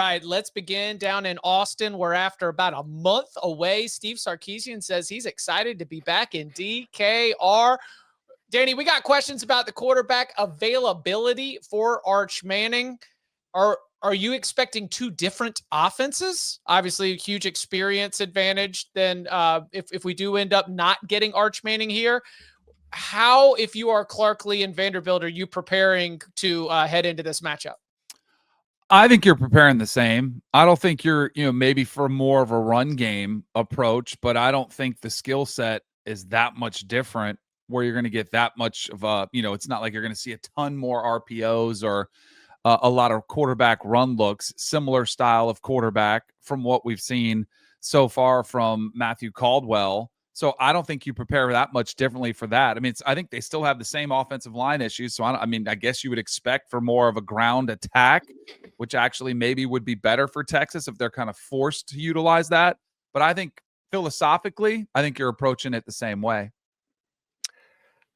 right, let's begin down in Austin, where after about a month away, Steve Sarkisian says he's excited to be back in DKR. Danny, we got questions about the quarterback availability for Arch Manning. Are you expecting two different offenses? Obviously, a huge experience advantage than if we do end up not getting Arch Manning here. How, if you are Clark Lee and Vanderbilt, are you preparing to head into this matchup? I think you're preparing the same. I don't think you're, maybe for more of a run game approach, but I don't think the skill set is that much different where you're going to get that much of a, it's not like you're going to see a ton more RPOs or a lot of quarterback run looks, similar style of quarterback from what we've seen so far from Matthew Caldwell. So I don't think you prepare that much differently for that. I mean, I think they still have the same offensive line issues. So I guess you would expect for more of a ground attack, which actually maybe would be better for Texas if they're kind of forced to utilize that. But I think philosophically, I think you're approaching it the same way.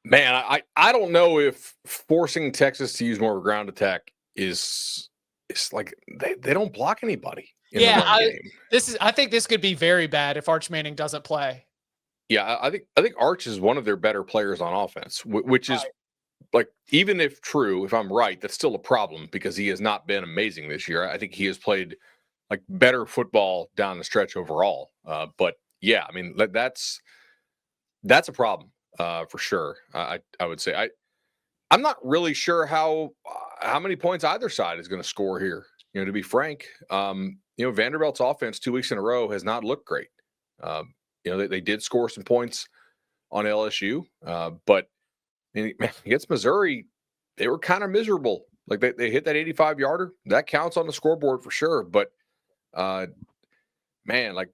Man, I don't know if forcing Texas to use more of a ground attack is like they don't block anybody. I think this could be very bad if Arch Manning doesn't play. Yeah, I think Arch is one of their better players on offense, which is like, even if true, if I'm right, that's still a problem because he has not been amazing this year. I think he has played like better football down the stretch overall. But yeah, I mean, that's a problem for sure. I would say I'm not really sure how many points either side is going to score here. To be frank, Vanderbilt's offense 2 weeks in a row has not looked great. They did score some points on LSU, but against Missouri, they were kind of miserable. Like they hit that 85-yarder. That counts on the scoreboard for sure. But, man, like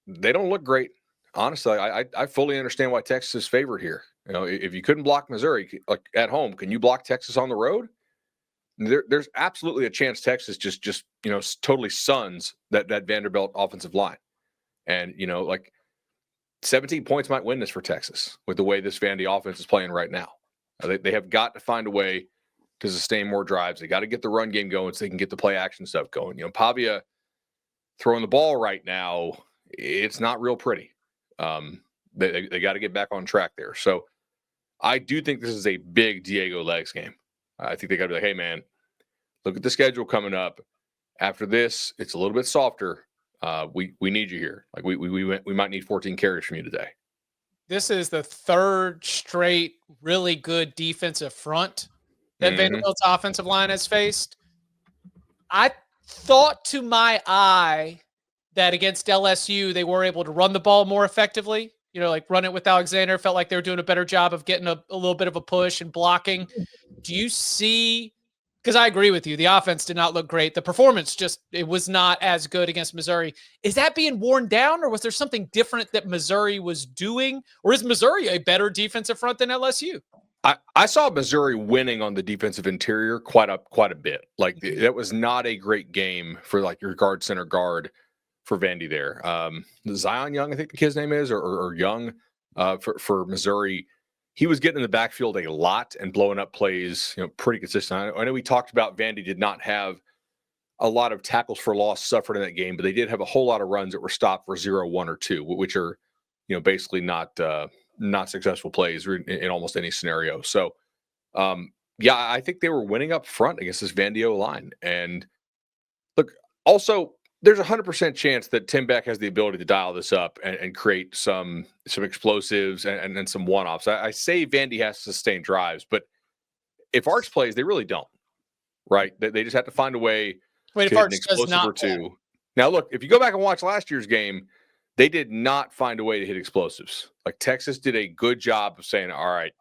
they don't look great. Honestly, I fully understand why Texas is favored here. If you couldn't block Missouri like at home, can you block Texas on the road? There's absolutely a chance Texas just totally suns that Vanderbilt offensive line. And, like 17 points might win this for Texas with the way this Vandy offense is playing right now. They have got to find a way to sustain more drives. They got to get the run game going so they can get the play action stuff going. Pavia throwing the ball right now, it's not real pretty. They got to get back on track there. So I do think this is a big Diego Legs game. I think they got to be like, hey, man, look at the schedule coming up. After this, it's a little bit softer. We need you here. Like we might need 14 carries from you today. This is the third straight really good defensive front that Vanderbilt's offensive line has faced. I thought to my eye that against LSU, they were able to run the ball more effectively. Like run it with Alexander. Felt like they were doing a better job of getting a little bit of a push and blocking. Do you see, because I agree with you, the offense did not look great. The performance it was not as good against Missouri. Is that being worn down, or was there something different that Missouri was doing? Or is Missouri a better defensive front than LSU? I saw Missouri winning on the defensive interior quite a bit. Like that was not a great game for like your guard center guard for Vandy there. Zion Young, I think the kid's name is, or Young for Missouri. He was getting in the backfield a lot and blowing up plays, pretty consistent. I know we talked about Vandy did not have a lot of tackles for loss suffered in that game, but they did have a whole lot of runs that were stopped for 0, 1, or 2, which are, basically not successful plays in almost any scenario. So, yeah, I think they were winning up front against this Vandy line. And look, also, there's 100% chance that Tim Beck has the ability to dial this up and create some explosives and then some one-offs. I say Vandy has to sustain drives, but if Arch plays, they really don't, right? They just have to find a way to hit an explosive or two. Now, look, if you go back and watch last year's game, they did not find a way to hit explosives. Like Texas did a good job of saying, all right,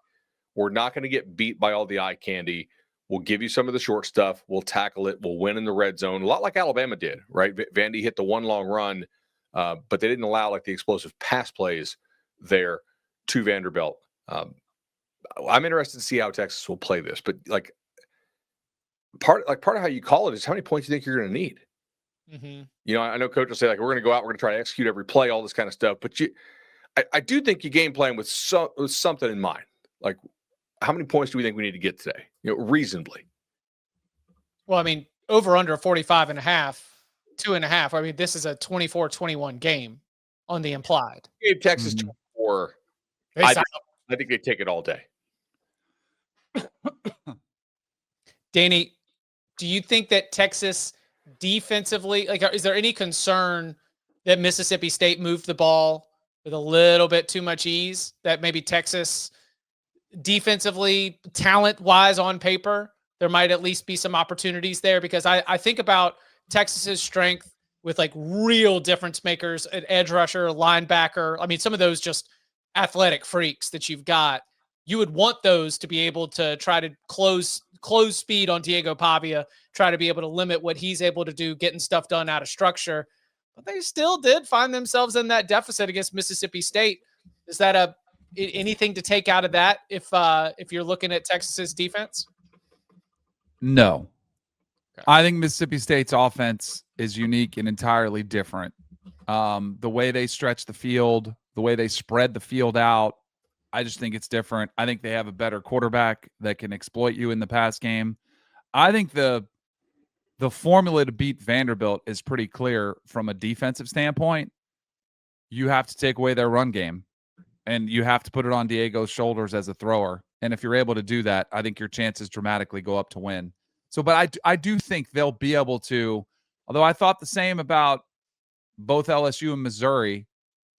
we're not going to get beat by all the eye candy. We'll give you some of the short stuff. We'll tackle it. We'll win in the red zone. A lot like Alabama did, right? Vandy hit the one long run, but they didn't allow like the explosive pass plays there to Vanderbilt. I'm interested to see how Texas will play this, but like part of how you call it is how many points you think you're going to need. Mm-hmm. I know coach will say like, we're going to go out, we're going to try to execute every play, all this kind of stuff. But I do think you game plan with something in mind. Like, how many points do we think we need to get today? Reasonably. Well, I mean, over under 45.5. 2.5. I mean, this is a 24-21 game on the implied. Gave Texas 24. I think they take it all day. Danny, do you think that Texas defensively, like, is there any concern that Mississippi State moved the ball with a little bit too much ease, that maybe Texas defensively, talent-wise on paper, there might at least be some opportunities there? Because I think about Texas's strength with like real difference makers at edge rusher, linebacker. I mean, some of those just athletic freaks that you've got. You would want those to be able to try to close speed on Diego Pavia, try to be able to limit what he's able to do, getting stuff done out of structure. But they still did find themselves in that deficit against Mississippi State. Is that anything to take out of that if you're looking at Texas's defense? No. Okay. I think Mississippi State's offense is unique and entirely different. The way they stretch the field, the way they spread the field out, I just think it's different. I think they have a better quarterback that can exploit you in the pass game. I think the formula to beat Vanderbilt is pretty clear from a defensive standpoint. You have to take away their run game, and you have to put it on Diego's shoulders as a thrower. And if you're able to do that, I think your chances dramatically go up to win. So, but I do think they'll be able to, although I thought the same about both LSU and Missouri.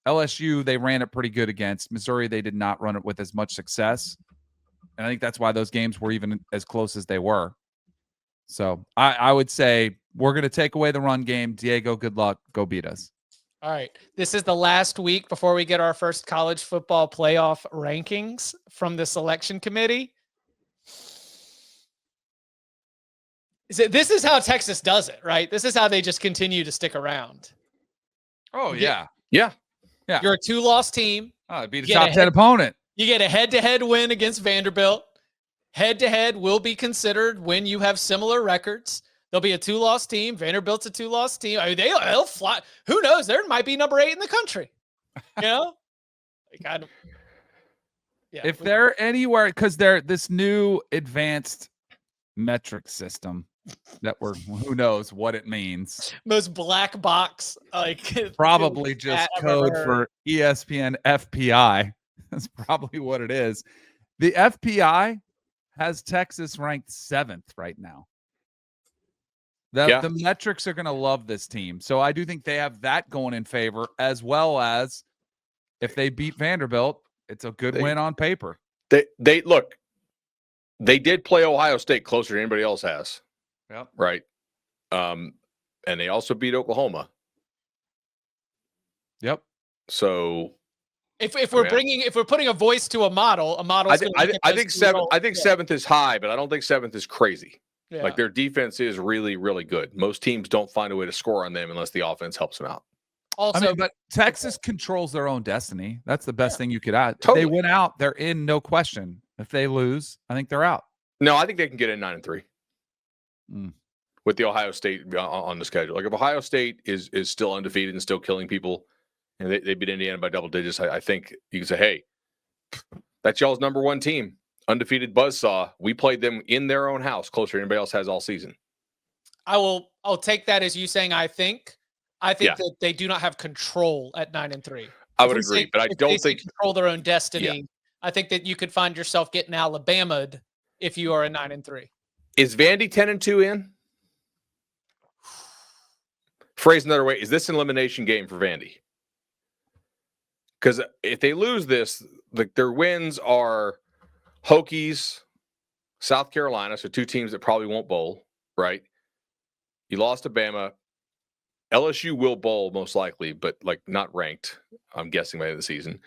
LSU, they ran it pretty good against. Missouri, they did not run it with as much success. And I think that's why those games were even as close as they were. So I would say we're going to take away the run game. Diego, good luck. Go beat us. All right. This is the last week before we get our first college football playoff rankings from the selection committee. This is how Texas does it, right? This is how they just continue to stick around. Oh, yeah. Yeah. Yeah. You're a 2-loss team. Beat a top 10 opponent. You get a head-to-head win against Vanderbilt. Head-to-head will be considered when you have similar records. There'll be a 2-loss team. Vanderbilt's a 2-loss team. I mean, they'll fly. Who knows? There might be number 8 in the country. You know? If they're anywhere, because they're this new advanced metric system that who knows what it means. Most black box, like probably just code for ESPN FPI. That's probably what it is. The FPI has Texas ranked 7th right now. The metrics are going to love this team. So I do think they have that going in favor, as well as if they beat Vanderbilt, it's a good win on paper. They look, they did play Ohio State closer than anybody else has. Yep. Right. And they also beat Oklahoma. Yep. So if we're putting a voice to a model, I think 7th is high, but I don't think 7th is crazy. Yeah. Like their defense is really, really good. Most teams don't find a way to score on them unless the offense helps them out. Also, but Texas controls their own destiny. That's the best thing you could add. Totally. If they win out, they're in, no question. If they lose, I think they're out. No, I think they can get in 9-3 with the Ohio State on the schedule. Like if Ohio State is still undefeated and still killing people, and they beat Indiana by double digits, I think you can say, hey, that's y'all's number 1 team. Undefeated buzzsaw. We played them in their own house closer than anybody else has all season. I'll take that as you saying I think that they do not have control at 9-3. I would agree, but I don't think control their own destiny. Yeah. I think that you could find yourself getting Alabama'd if you are a 9-3. Is Vandy 10-2 in? Phrase another way, is this an elimination game for Vandy? Because if they lose this, their wins are Hokies, South Carolina, so 2 teams that probably won't bowl, right? You lost to Bama. LSU will bowl most likely, but like not ranked, I'm guessing, by the end of the season.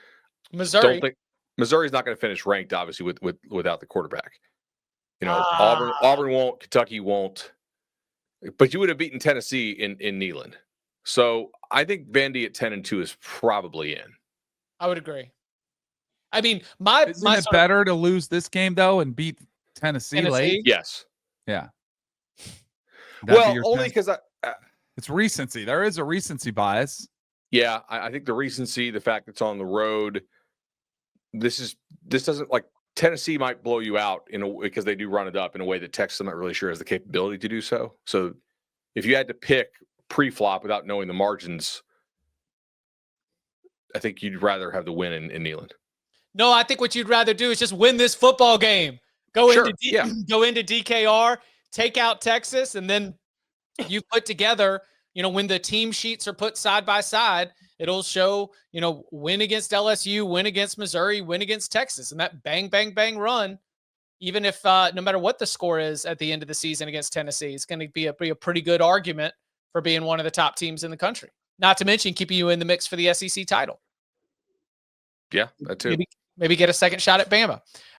Missouri's not going to finish ranked, obviously, without the quarterback. You know, Auburn won't, Kentucky won't. But you would have beaten Tennessee in Neyland. So I think Vandy at 10-2 is probably in. I would agree. I mean, isn't it better to lose this game though and beat Tennessee late? Yes. Yeah. Well, only because it's recency. There is a recency bias. Yeah, I think the recency, the fact it's on the road. This doesn't, like, Tennessee might blow you out because they do run it up in a way that Texas, I'm not really sure has the capability to do so. So if you had to pick pre-flop without knowing the margins, I think you'd rather have the win in Neyland. No, I think what you'd rather do is just win this football game. Go into DKR, take out Texas, and then you put together, when the team sheets are put side by side, it'll show, win against LSU, win against Missouri, win against Texas. And that bang, bang, bang run, even if no matter what the score is at the end of the season against Tennessee, it's going to be a pretty good argument for being one of the top teams in the country. Not to mention keeping you in the mix for the SEC title. Yeah, that too. Maybe get a second shot at Bama.